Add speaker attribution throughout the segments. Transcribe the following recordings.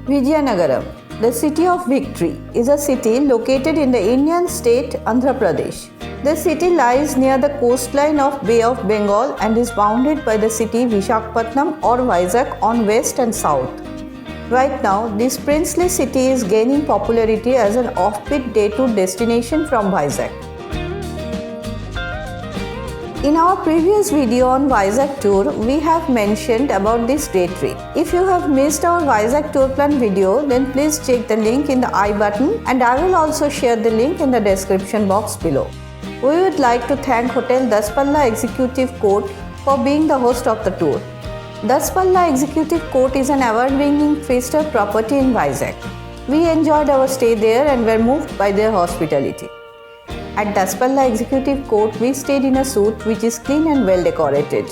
Speaker 1: Vijayanagaram, the city of victory, is a city located in the Indian state Andhra Pradesh. The city lies near the coastline of Bay of Bengal and is bounded by the city Visakhapatnam or Vizag on west and south. Right now, this princely city is gaining popularity as an offbeat day-tour destination from Vizag. In our previous video on Vizag tour, we have mentioned about this day trip. If you have missed our Vizag tour plan video, then please check the link in the I button and I will also share the link in the description box below. We would like to thank Hotel Daspalla Executive Court for being the host of the tour. Daspalla Executive Court is an award-winning 3-star property in Vizag. We enjoyed our stay there and were moved by their hospitality. At Daspalla Executive Court, we stayed in a suite which is clean and well decorated.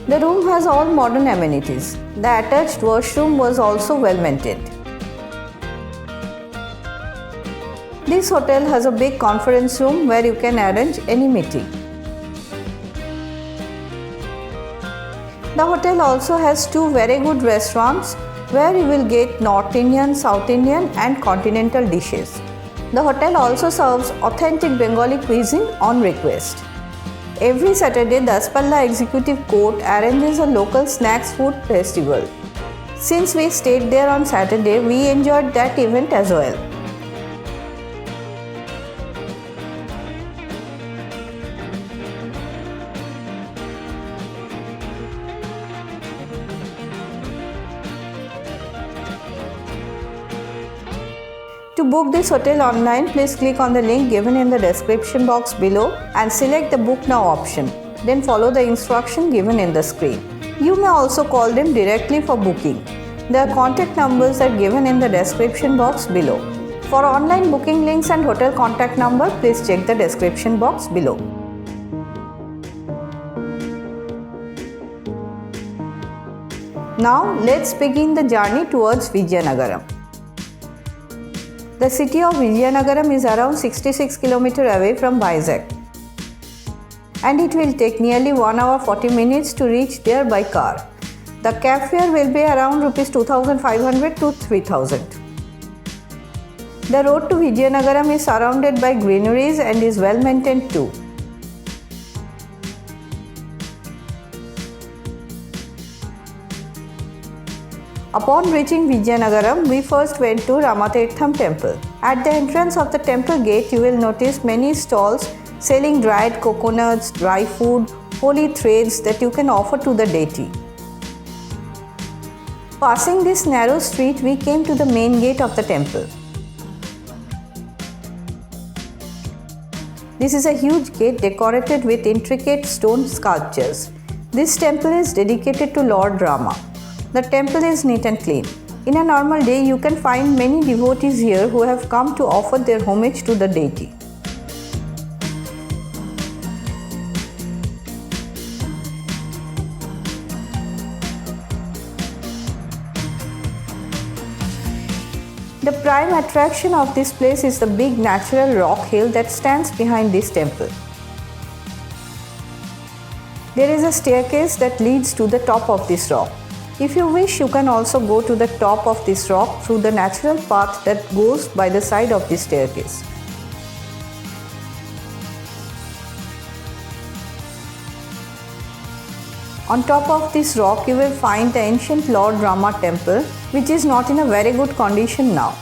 Speaker 1: The room has all modern amenities. The attached washroom was also well maintained. This hotel has a big conference room where you can arrange any meeting. The hotel also has 2 very good restaurants where you will get North Indian, South Indian and continental dishes. The hotel also serves authentic Bengali cuisine on request. Every Saturday, Daspalla Executive Court arranges a local snacks food festival. Since we stayed there on Saturday, we enjoyed that event as well. To book this hotel online, please click on the link given in the description box below and select the Book Now option. Then follow the instruction given in the screen. You may also call them directly for booking. Their contact numbers are given in the description box below. For online booking links and hotel contact number, please check the description box below. Now, let's begin the journey towards Vijayanagaram. The city of Vijayanagaram is around 66 km away from Vizag, and it will take nearly 1 hour 40 minutes to reach there by car. The cab fare will be around Rs 2,500 to 3,000. The road to Vijayanagaram is surrounded by greeneries and is well maintained too. Upon reaching Vijayanagaram, we first went to Ramatirtham temple. At the entrance of the temple gate, you will notice many stalls selling dried coconuts, dry food, holy threads that you can offer to the deity. Passing this narrow street, we came to the main gate of the temple. This is a huge gate decorated with intricate stone sculptures. This temple is dedicated to Lord Rama. The temple is neat and clean. In a normal day, you can find many devotees here who have come to offer their homage to the deity. The prime attraction of this place is the big natural rock hill that stands behind this temple. There is a staircase that leads to the top of this rock. If you wish, you can also go to the top of this rock through the natural path that goes by the side of the staircase. On top of this rock, you will find the ancient Lord Rama temple, which is not in a very good condition now.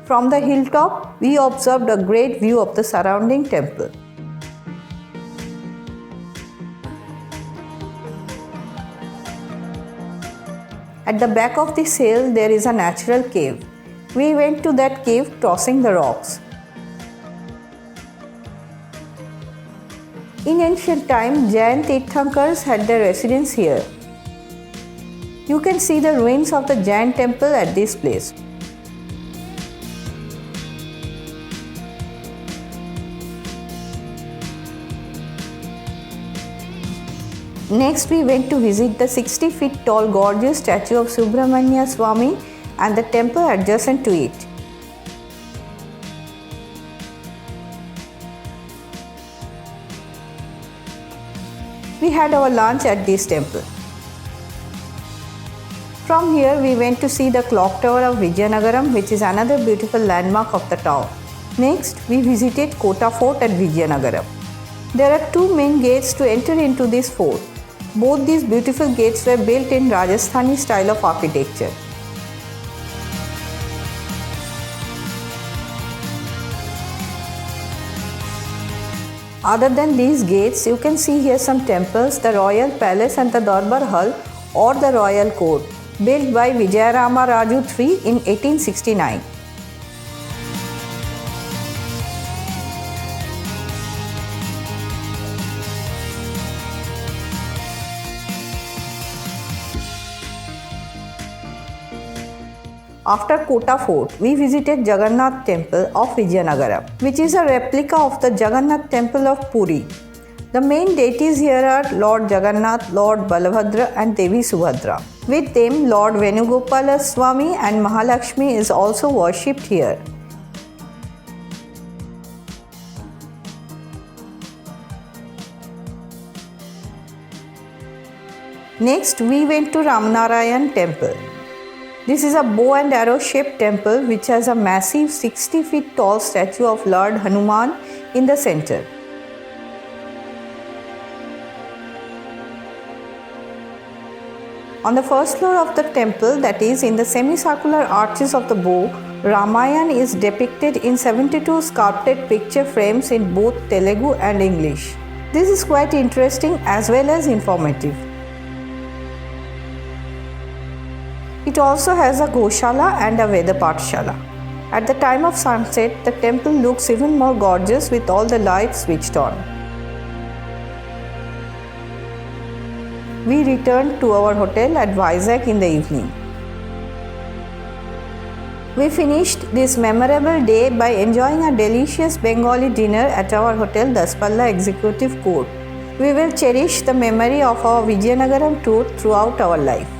Speaker 1: From the hilltop, we observed a great view of the surrounding temple. At the back of this hill, there is a natural cave. We went to that cave crossing the rocks. In ancient time, Jain Tirthankars had their residence here. You can see the ruins of the Jain temple at this place. Next, we went to visit the 60 feet tall gorgeous statue of Subramanya Swami and the temple adjacent to it. had our lunch at this temple. From here we went to see the clock tower of Vizianagaram, which is another beautiful landmark of the town. Next, we visited Kota Fort at Vizianagaram. There are two main gates to enter into this fort. Both these beautiful gates were built in Rajasthani style of architecture. Other than these gates, you can see here some temples, the Royal Palace and the Darbar Hall or the Royal Court, built by Vijayarama Raju III in 1869. After Kota Fort, we visited Jagannath Temple of Vizianagaram, which is a replica of the Jagannath Temple of Puri. The main deities here are Lord Jagannath, Lord Balabhadra and Devi Subhadra. With them, Lord Venugopala Swami and Mahalakshmi is also worshipped here. Next, we went to Ramanarayan Temple. This is a bow and arrow shaped temple which has a massive 60 feet tall statue of Lord Hanuman in the center. On the first floor of the temple, that is in the semicircular arches of the bow, Ramayana is depicted in 72 sculpted picture frames in both Telugu and English. This is quite interesting as well as informative. It also has a Goshala and a Veda Pathshala. At the time of sunset, the temple looks even more gorgeous with all the lights switched on. We returned to our hotel at Vizag in the evening. We finished this memorable day by enjoying a delicious Bengali dinner at our hotel Daspalla Executive Court. We will cherish the memory of our Vizianagaram tour throughout our life.